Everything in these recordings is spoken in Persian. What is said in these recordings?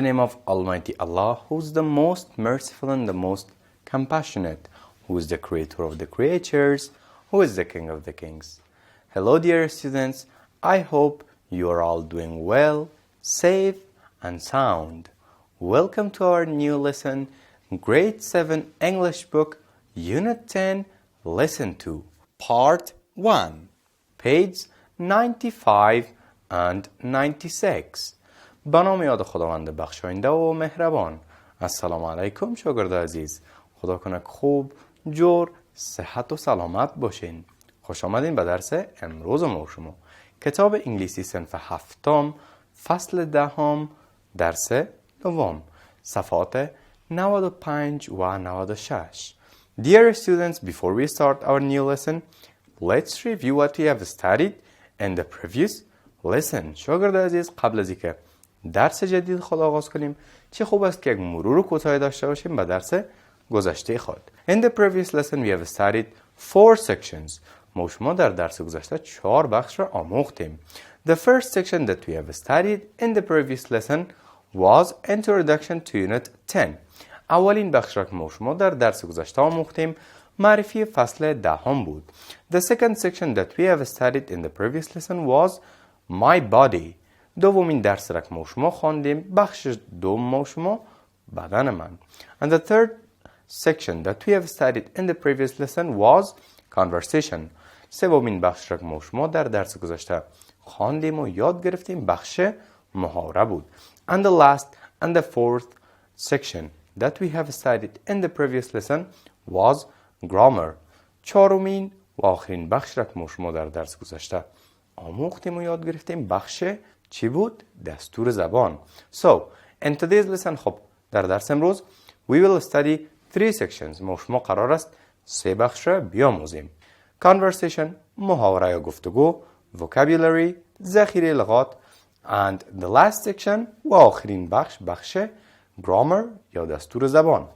the name of Almighty Allah, who is the most merciful and the most compassionate, who is the creator of the creatures, who is the king of the kings. Hello dear students, I hope you are all doing well, safe and sound. Welcome to our new lesson, Grade 7 English Book, Unit 10, Lesson 2, Part 1, Page 95 and 96. به نام یاد خداوند بخشاینده و مهربان. السلام علیکم شاگرد عزیز. خدا کنه خوب، جور، صحت و سلامت باشین. خوش آمدین به درس امروز ما شما. کتاب انگلیسی صنف هفتم، فصل دهم، درس دوم، صفحات 95 و 96. Dear students, before we start our new lesson, let's review what we have studied in the previous lesson. شاگرد عزیز، قبل از اینکه درس جدید خود آغاز کنیم، چه خوب است که یک مرور کوتاهی داشته باشیم به درس گذشته خود. In the previous lesson we have studied 4 sections. ما شما در درس گذشته 4 بخش را آموختیم. The first section that we have studied in the previous lesson was Introduction to Unit 10. اولین بخش را که ما شما در درس گذشته آموختیم معرفی فصل دهم بود. The second section that we have studied in the previous lesson was My Body. دومین درس را که ما شما خواندیم بخش دوم ما شما بدن من. And the third section that we have studied in the previous lesson was Conversation. سومین بخش را که ما شما در درس گذشته خواندیم و یاد گرفتیم بخش محاوره بود. And the last and the fourth section that we have studied in the previous lesson was Grammar. چهارمین و آخرین بخش را که ما شما در درس گذشته آموختیم و یاد گرفتیم بخش چی بود؟ دستور زبان. So, in today's lesson خب در درس امروز we will study 3 sections. ما شما قرار است 3 بخش را بیاموزیم. Conversation، محاوره یا گفتگو، vocabulary، ذخیره لغات and the last section و آخرین بخش grammar یا دستور زبان.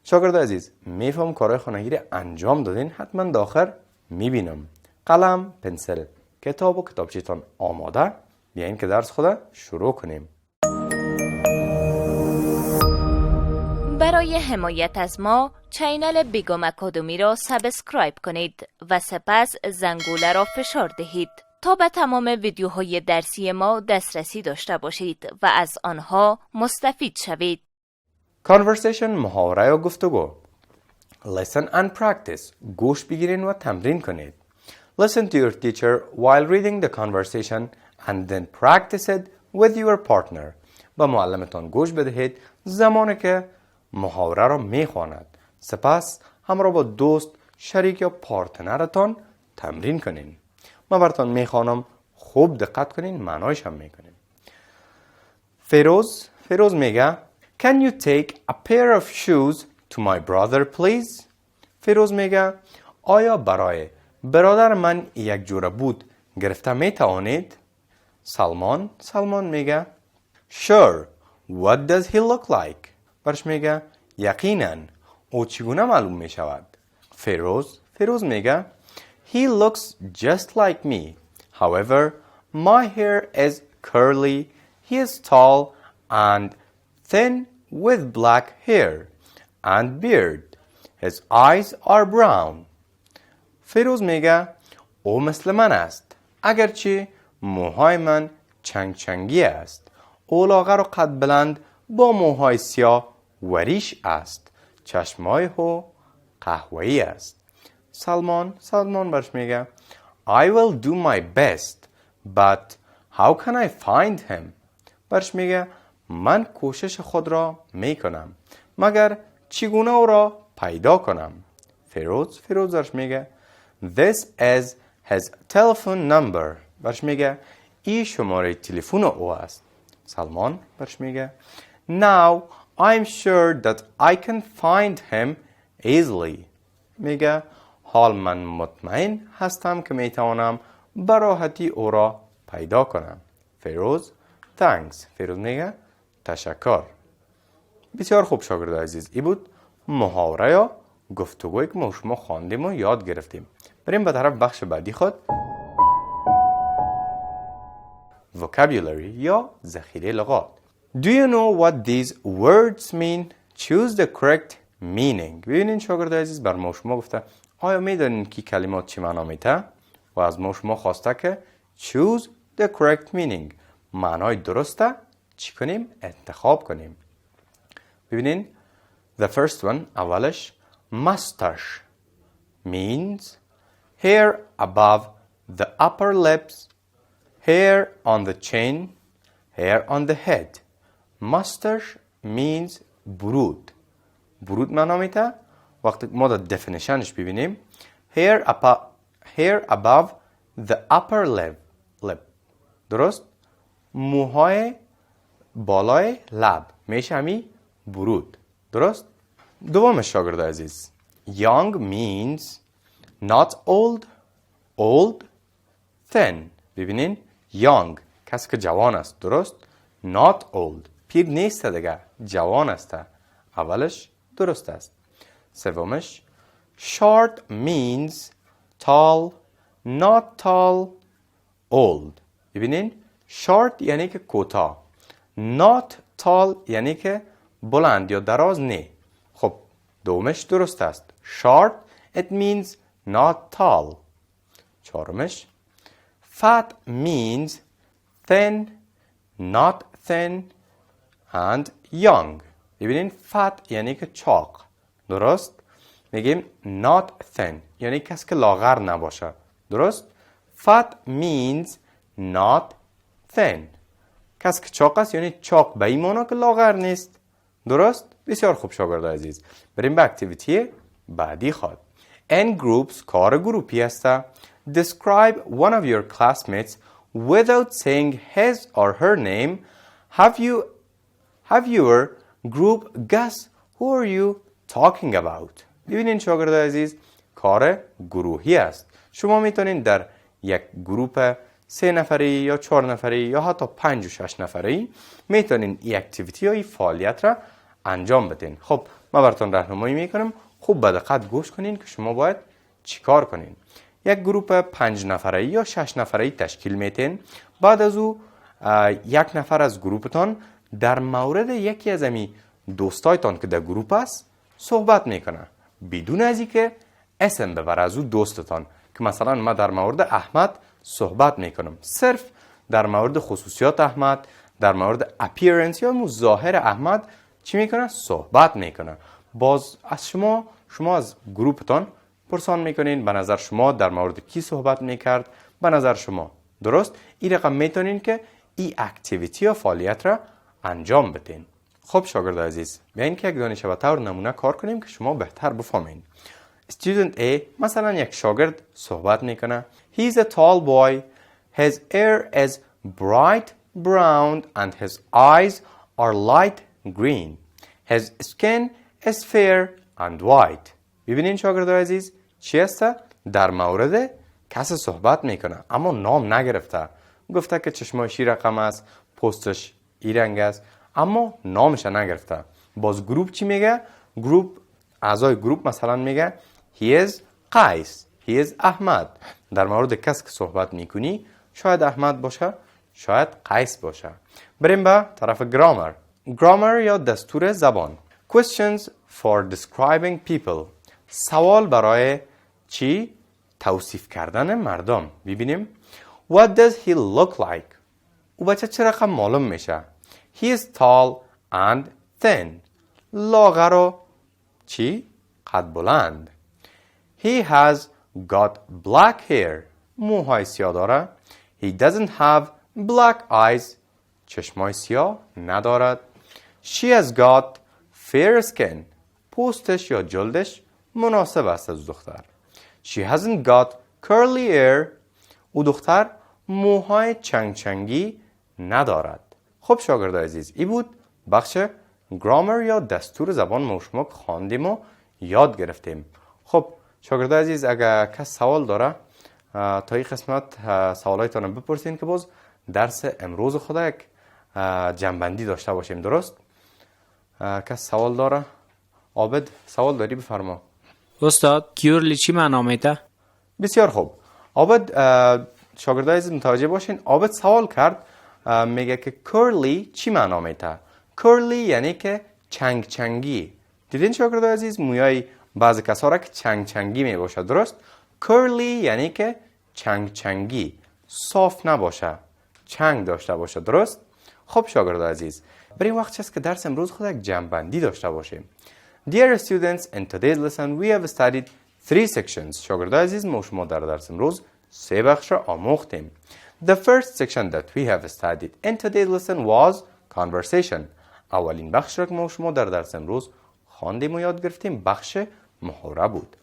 شاگرد عزیز، میفهم کارهای خانگی را انجام دادین، حتما داخل میبینم. قلم، پنسل، کتاب و کتابچه‌تان آماده؟ بیاین که درس خود شروع کنیم. برای حمایت از ما چینل بیگم اکادمی را سابسکرایب کنید و سپس زنگوله را فشار دهید تا به تمام ویدیوهای درسی ما دسترسی داشته باشید و از آنها مستفید شوید. Conversation، محاوره یا گفتگو. Listen and practice. گوش بگیرین و تمرین کنید. Listen to your teacher while reading the conversation and then practice it with your partner. با معلمتان گوش بدهید زمانی که محاوره را میخواند. سپس همراه با دوست، شریک یا پارتنرتان تمرین کنین. من براتون میخوانم، خوب دقت کنین، معنایش هم میکنین. فیروز میگه Can you take a pair of shoes to my brother please? فیروز میگه آیا برای برادر من یک جوره بود گرفته میتوانید؟ سلمان میگه Sure, what does he look like? برش میگه یقینا او چگونه معلوم میشود؟ فیروز میگه He looks just like me. However, my hair is curly, he is tall and thin with black hair and beard. His eyes are brown. فیروز میگه او مثل من است، اگرچه موهای من چنگی است. او لاغر و قد بلند با موهای سیاه و ریش است. چشمای او قهوه‌ای است. سلمان برش میگه I will do my best, but how can I find him? برش میگه من کوشش خود را میکنم، مگر چگونه او را پیدا کنم؟ فیروز برش میگه This is his telephone number. برش میگه این شماره تلفن او است. سلمان برش میگه Now I'm sure that I can find him easily. میگه حال من مطمئن هستم که میتوانم به راحتی او را پیدا کنم. Thanks. فیروز میگه تشکر. بسیار خوب شاگرد عزیز، این بود محاوره یا گفتگویی که ما شما خواندیم و یاد گرفتیم. بریم به طرف بخش بعدی خود، vocabulary یا ذخیره لغات. Do you know what these words mean? Choose the correct meaning. ببینین شاگرد عزیز بر ما شما گفته آیا میدونین که کلمات چی معنا میده؟ و از ما شما خواسته که choose the correct meaning. معنای درسته چی کنیم؟ انتخاب کنیم. ببینین the first one اولش mustache means hair above the upper lips, hair on the chin, hair on the head. Mustache means برود. برود معنا میده وقتی ما در definitionش ببینیم hair above the upper lip. درست؟ موهای بالای لب میشه همی برود. درست؟ دومش شاگرد عزیز young means not old, old, thin. ببینین young کسی که جوان است. درست؟ not old پیر نیست دیگه جوان است. اولش درست است. سومش short means tall, not tall, old. ببینین short یعنی که کوتاه not tall یعنی که بلند یا دراز نه. خب دومش درست است. short it means not tall. چهارمش fat means thin, not thin and young. ببینین fat یعنی که چاق. درست؟ میگیم not thin یعنی کسی که لاغر نباشه. درست؟ fat means not thin. کسی که چاق است یعنی چاق به این معنی که لاغر نیست. درست؟ بسیار خوب شاگرد عزیز. بریم به اکتیویتی بعدی خواد. In groups کار گروپی است. Describe one of your classmates without saying his or her name. Have your group guess who are you talking about. ببینین شاگرد عزیز کار گروهی است. شما میتونین در یک گروپ 3 نفری یا 4 نفری یا حتی 5 و 6 نفری میتونین این اکتیویتی یا این فعالیت را انجام بدین. خب ما براتون راهنمایی میکنم. خوب به دقت گوش کنین که شما باید چیکار کنین. یک گروپ 5 نفره یا 6 نفره تشکیل میتین. بعد از او یک نفر از گروپتان در مورد یکی از امی دوستایتان که در گروپ است صحبت میکنه بدون از اینکه اسم ببره از او دوستتان. که مثلا ما در مورد احمد صحبت میکنم، صرف در مورد خصوصیات احمد، در مورد اپیرنس یا ظاهر احمد چی میکنه؟ صحبت میکنه. باز از شما از گروپتان پرسان میکنین به نظر شما در مورد کی صحبت میکرد؟ به نظر شما. درست؟ این رقم میتونین که این اکتیویتی یا فعالیت را انجام بدین. خب شاگرد عزیز بیاین که یک دانش به طور نمونه کار کنیم که شما بهتر بفهمین. Student A مثلا یک شاگرد صحبت میکنه. He is a tall boy. His hair is bright brown and his eyes are light green. His skin is fair and white. ببینین شاگرد عزیز چی است؟ در مورد کسی صحبت میکنه اما نام نگرفته. گفته که چشمایش رقم است، پوستش این رنگ است، اما نامش نگرفته. باز گروپ چی میگه؟ اعضای گروپ مثلا میگه he is قیس، he is احمد. در مورد کسی که صحبت میکنی شاید احمد باشه، شاید قیس باشه. بریم به طرف گرامر یا دستور زبان. Questions for describing people. سوال برای چی؟ توصیف کردن مردم. ببینیم What does he look like? او بچه چه رقم معلوم میشه؟ He is tall and thin. لاغر و چی؟ قد بلند. He has got black hair. موهای سیاه داره. He doesn't have black eyes. چشمای سیاه ندارد. She has got fair skin. پوستش یا جلدش مناسب است از دختر. She hasn't got curly hair. او دختر موهای چنگی ندارد. خب شاگرد عزیز این بود بخش گرامر یا دستور زبان ما شما خواندیم و یاد گرفتیم. خب شاگرد عزیز اگر کس سوال داره تا این قسمت سوالایتان بپرسین که باز درس امروز خدا یک جنبندی داشته باشیم. درست؟ کس سوال داره؟ عابد سوال داری بفرما. استاد کیورلی چی معنا میده؟ بسیار خوب. عابد شاگرد عزیز متوجه باشین عابد سوال کرد میگه که curly چی معنا میده؟ curly یعنی که چنگ چنگی. دیدین شاگردای عزیز مویای بعضی کسا را که چنگ چنگی می باشه، درست؟ curly یعنی که چنگ چنگی، صاف نباشه، چنگ داشته باشه، درست؟ خب شاگردای عزیز، برای این وقت است که درس امروز خود یک جمع‌بندی داشته باشیم. Dear students, in today's lesson we have studied 3 sections. شاگردای عزیز، ما شما در درس امروز 3 بخش را آموختیم. The first section that we have studied in today's lesson was conversation. اولین بخش را که ما شما در درس امروز خواندیم و یاد گرفتیم بخش محاوره بود.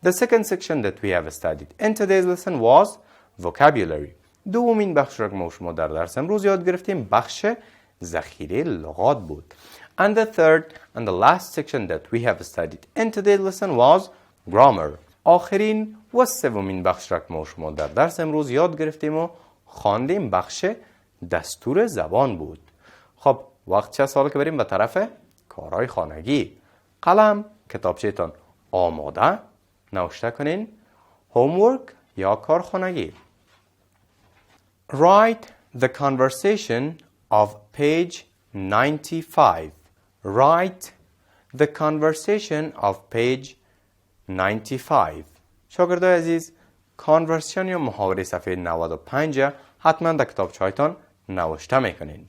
The second section that we have studied in today's lesson was vocabulary. دومین بخش را که ما شما در درس امروز یاد گرفتیم بخش ذخیره لغات بود. And the third and the last section that we have studied in today's lesson was grammar. آخرین و سومین بخش را که ما شما در درس امروز یاد گرفتیم و خواندیم بخش دستور زبان بود. خب وقت چه سال که بریم به طرف کارهای خانگی. قلم، کتابچه‌تان آماده، نوشته کنین homework یا کار خانگی. Write the conversation of page 95. Write the conversation of page 95. شاگردای عزیز، conversation یا محاوره صفحه 95 حتما در کتابچه‌هایتان نوشته میکنین.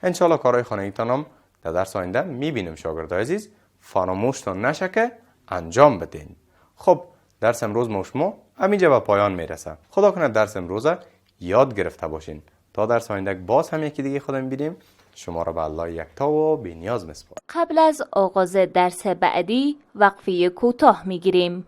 انشالله کارهای خانگیتان هم در درس آینده میبینیم شاگردای عزیز. فراموشتان نشه که انجام بدین. خب درس امروز ما شما همینجا به پایان میرسه. خدا کنه درس امروز یاد گرفته باشین. تا درس آینده باز هم یکی دیگه خودم ببینیم. شما را به الله یکتا و بی‌نیاز میسپارم. قبل از آغاز درس بعدی وقفه کوتاه میگیریم.